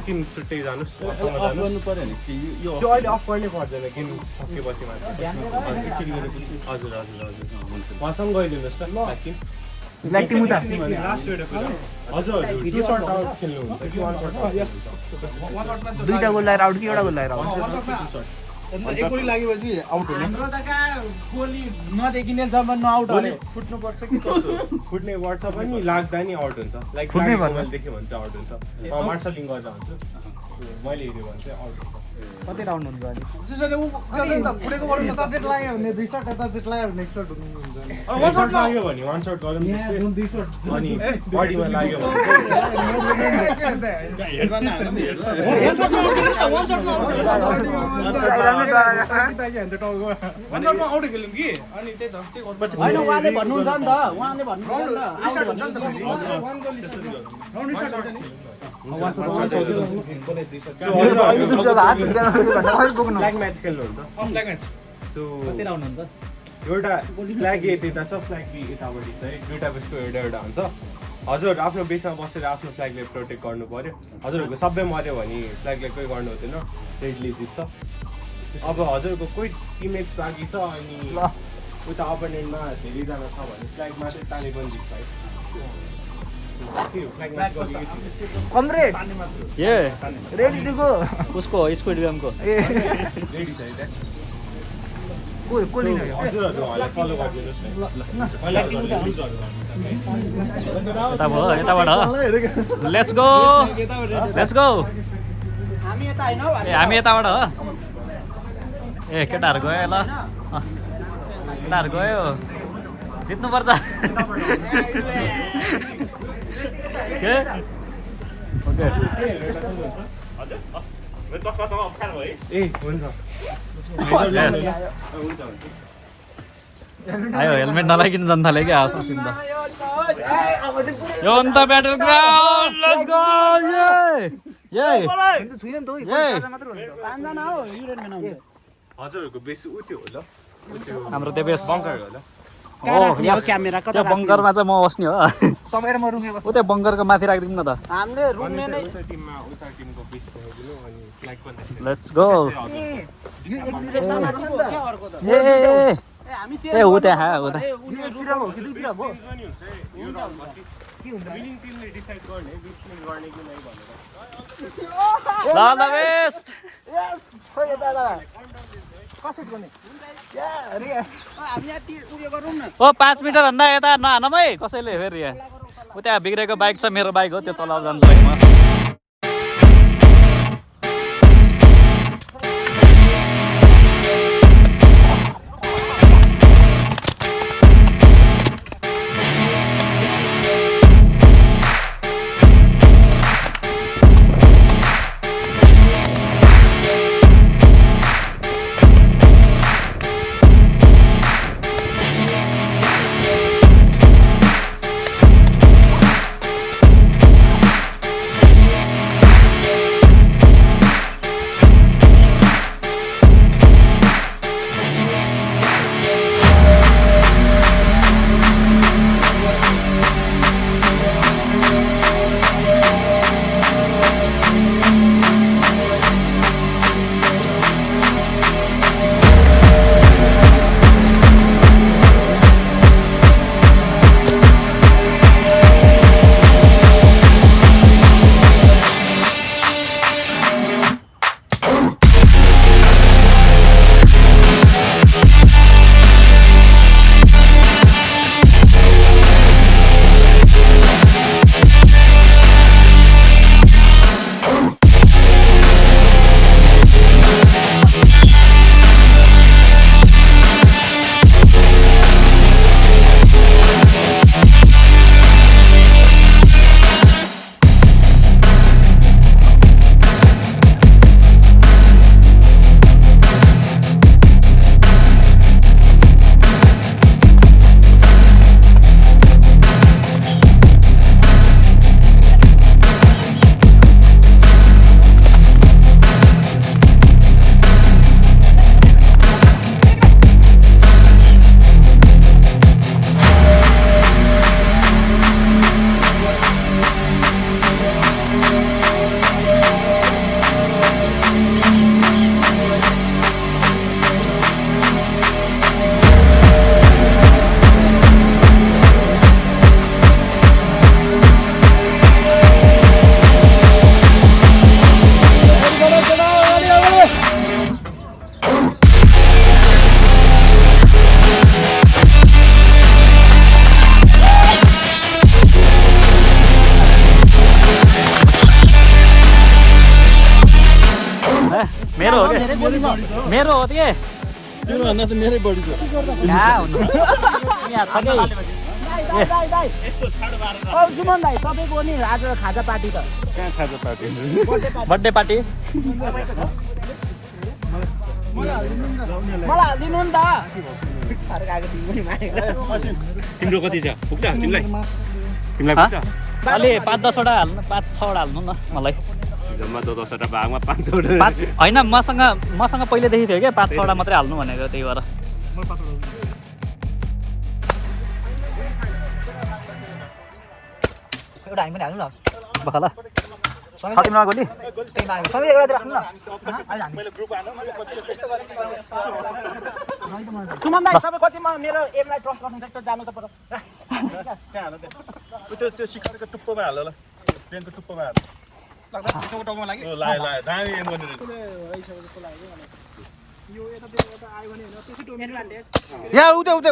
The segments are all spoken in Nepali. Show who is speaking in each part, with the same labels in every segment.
Speaker 1: टिम छुट्टै जानुस्
Speaker 2: अफ गर्नु पर्यो नि यो
Speaker 1: त्यो अहिले अफ गर्नै पर्दैन गेम सकेपछि मात्र हजुर हजुर हजुर उहाँसँग गइदिनुहोस् न
Speaker 3: ब्ल्याक टिम उता
Speaker 1: लास्ट एउटा कुरा हजुर टु सर्ट आउट खेल्नुहुन्छ कि वान सर्ट आउट
Speaker 3: यस दुईटा गोल लगाएर आउट कि एउटा गोल लगाएर आउट
Speaker 4: एकोली लागेपछि आउट हुने हाम्रो त का गोली नदेखिने जब नआउट हरे
Speaker 1: फुट्नु पर्छ कि कस्तो फुट्ने पर्छ पनि लाग्दा नि आउट हुन्छ लाइक
Speaker 3: फुट्नै पर्छ
Speaker 1: देख्यो भने चाहिँ आउट हुन्छ मार्सलिङ गर्दा हुन्छ मैले हेर्यो भने चाहिँ आउट हुन्छ
Speaker 3: कति राउन्ड हुन्छ अनि
Speaker 4: त्यसैले उ गर्दैन त फुटेको गर्नु त त्यति लाग्यो भने दुई सर्ट यता त्यति लाग्यो भने एक सर्ट हुन्छ नि
Speaker 1: वान सर्ट लाग्यो भने वान सर्ट गरौँ त्यसले
Speaker 4: दुई सर्ट
Speaker 1: अनि बडीमा लाग्यो भने
Speaker 4: आउट खेल्यौँ कि अनि त्यही त
Speaker 3: होइन उहाँले भन्नुहुन्छ नि त उहाँले भन्नुहुन्छ नि त
Speaker 1: फ्ल्याग म्याच खेल्नुहुन्छ
Speaker 3: कति राउन्ड हुन्छ
Speaker 1: एउटा फ्ल्याग यता छ फ्ल्याग यतापट्टि छ है दुईटा बेसको एउटा एउटा हुन्छ हजुर आफ्नो बेसमा बसेर आफ्नो फ्ल्यागले प्रोटेक्ट गर्नु पर्यो हजुरहरूको सबै मऱ्यो भने फ्ल्यागले कोही गर्नु हुँदैन रेडली जित्छ अब हजुरको कोही टिममेट्स बाँकी छ अनि उता अपोनेन्टमा धेरैजना छ भने फ्ल्याग मात्रै ताने पनि जित्छ है
Speaker 3: रेडी टु गो
Speaker 2: उसको स्क्वाड गेमको
Speaker 1: रेडी छ है
Speaker 3: को लिन
Speaker 1: हजुरहरू उहाँलाई फलो गरिदिनुहोस्
Speaker 2: यता भयो यताबाट लेट्स गो
Speaker 3: हामी यता हैन हौ
Speaker 2: ए हामी यताबाट हो ए केटाहरू गयो ल केटाहरू गयो जित्नुपर्छ के ओके
Speaker 1: ए हुन्छ
Speaker 2: आयो हेलमेट नलागिकन जान थाल्यो क्या सोचिन त यो अन्त ब्याटल ग्राउन्ड लेट्स गो ये
Speaker 3: छुइन नि त मात्र पाँचजना हो युरेन बनाउँछ
Speaker 1: हजुरहरूको बेस उ त्यो हो ल
Speaker 2: हाम्रो त्यो बेस
Speaker 1: बङ्कर हो ल
Speaker 2: हो यस
Speaker 3: क्यामेरा कता
Speaker 2: त्यो बङ्करमा चाहिँ म बस्ने हो
Speaker 3: तपाईँ र म रुमे बस्छ
Speaker 2: उ त्यो बङ्करको माथि राखिदिउँ न त
Speaker 3: हामीले रुमले नै
Speaker 1: उता टिमको बेस देखाइदिनु अनि फ्ल्याग पनि
Speaker 2: लेट्स गो
Speaker 3: यो एक दुईटा जाना छ नि त अर्को त
Speaker 2: ए
Speaker 3: हामी
Speaker 2: ए हो त्यहाँ हो त
Speaker 3: उनीहरुतिर हो कि दुईतिर हो
Speaker 1: के हुन्छ विनिङ टिमले डिसाइड गर्ने विनिङ गर्ने कि नै भनेर
Speaker 2: ल ल बेस्ट
Speaker 3: यस खोइ दादा कसरी गर्ने या अरे हामी यहाँ उयो गरौँ न
Speaker 2: ओ 5 मिटर भन्दा यता नहानम है कसैले फेरि यहाँ उ त्यहाँ बिग्रेको बाइक छ मेरो बाइक हो त्यो चलाएर जान्छु है म मेरो हो के मेरो हो के
Speaker 4: त्योभन्दा त मेरै बढी छ
Speaker 2: कहाँ हुनु यहाँ छ कि
Speaker 3: सुमन भाइ तपाईँको नि आज खाजा पार्टी त
Speaker 4: कहाँ खाजा पार्टी
Speaker 2: बर्थडे पार्टी
Speaker 3: मलाई हालिदिनु नि त
Speaker 1: तिम्रो कति छ पुग्छ तिमीलाई पुग्छ
Speaker 2: अलि 5-10 वटा हाल्नु 5-6 वटा हाल्नु न मलाई
Speaker 1: जम्मा 10वटा भागमा 5 वटा
Speaker 2: होइन मसँग पहिलेदेखि थियो क्या 5-6 वटा मात्रै हाल्नु भनेको त्यही भएर
Speaker 3: एउटा हामी पनि हाल्नु न
Speaker 2: बखला छ तिमीमा गोली
Speaker 3: सबै एउटा राख्नु न सुमन भाइ तपाईँ कतिमा मेरो एमलाई ट्रस्ट गर्नुहुन्छ त जानु त पर
Speaker 4: कहाँ हाल त्यो शिखरको टुप्पोमा हाल ल ट्रेनको टुप्पोमा हाल लाग्दा त्यसको टाउकोमा लाग्यो लायो दामी एम गर्ने रहेछ
Speaker 3: या उता
Speaker 4: तल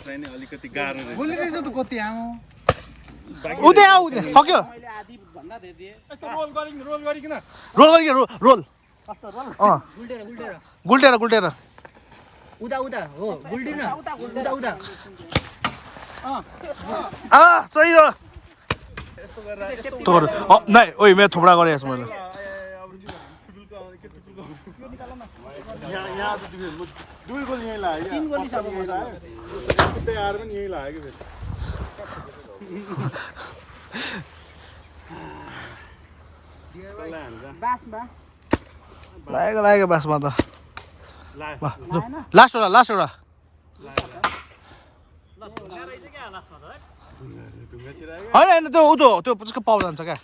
Speaker 4: चाहिँ अलिकति गाह्रो रहेछ
Speaker 3: बोली रहेछ त कति आऊ
Speaker 2: उतै आऊ सक्यो
Speaker 4: यस्तो रोल गरिकन
Speaker 2: रोल
Speaker 3: गुल्टेर
Speaker 2: गुल्टेर
Speaker 3: उता हो गुल्टिन उता
Speaker 2: सही हो नहीं ओइ मैं थोपड़ा गरे यसमा मैले
Speaker 4: यहाँ दुई गोल यहीँ लाग्यो
Speaker 3: 3 गोली छ
Speaker 4: उतै आएर पनि यहीँ लाग्यो फेरि
Speaker 3: बासमा
Speaker 2: लागेको बासमा त लास्ट एउटा होइन त्यो त्यो त्यसको पाउ जान्छ क्या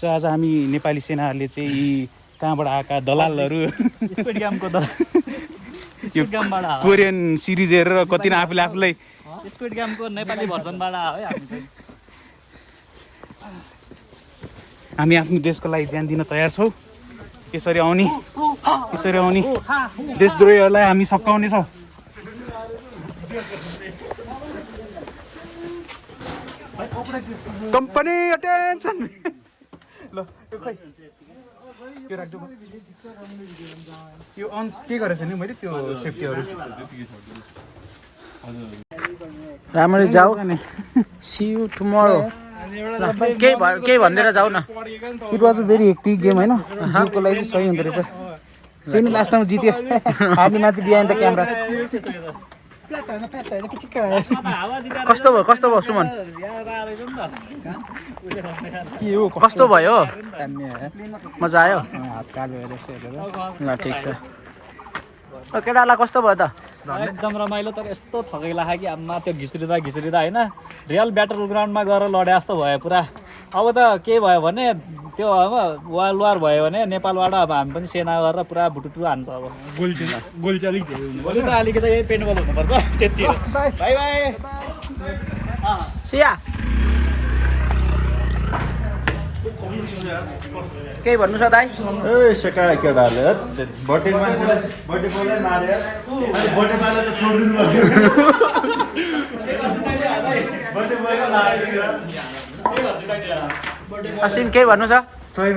Speaker 4: आज हामी नेपाली सेनाहरूले चाहिँ यी कहाँबाट आएका दलालहरू कोरियन सिरिज हेरेर कति न आफूलाई
Speaker 2: स्क्विड गेमको नेपाली भर्जनबाट आयो
Speaker 4: हामी आफ्नो देशको लागि ज्यान दिन तयार छौँ यसरी आउने देशद्रोहीहरूलाई हामी सकाउनेछौँ कम्पनी अटेन्सन ल यो खै यो राख्छु यो अन के गरेछ नि मैले त्यो सेफ्टीहरू
Speaker 3: राम्ररी जाऊ सी यू टुमोरो केही भन्दिएर जाऊ न
Speaker 4: it was a very hectic game होइन जिउको लागि चाहिँ सही हुँदो रहेछ त्यो नि लास्ट टाइम जित्यो हार्ने मान्छे बिहान त क्यामेरा
Speaker 2: कस्तो भयो सुमन
Speaker 4: के हो
Speaker 2: कस्तो भयो मजा आयो
Speaker 4: हात कालो हेरेर
Speaker 2: ल ठिक छ केटालाई कस्तो भयो त एकदम रमाइलो तर यस्तो थकै लाग्यो कि आम्मा त्यो घिस्रिँदा होइन रियल ब्याटल ग्राउन्डमा गएर लडे जस्तो भयो पुरा अब त के भयो भने त्यो अब वार भयो भने नेपालबाट अब हामी पनि सेना गरेर पुरा भुटुटु हान्छ अब गोली चाहिँ अलिकति यही पेन्टबल हुनुपर्छ त्यति हो बाई
Speaker 3: सिया केही भन्नु छ दाइ
Speaker 4: ए सेका केटाले बर्थडे मान्छेले बर्थडे बोलाई मारे अनि बर्थडे माले त छोडिदिनु पर्यो बर्थडे बोलाई मारे
Speaker 3: असिम केही भन्नु छ
Speaker 4: छैन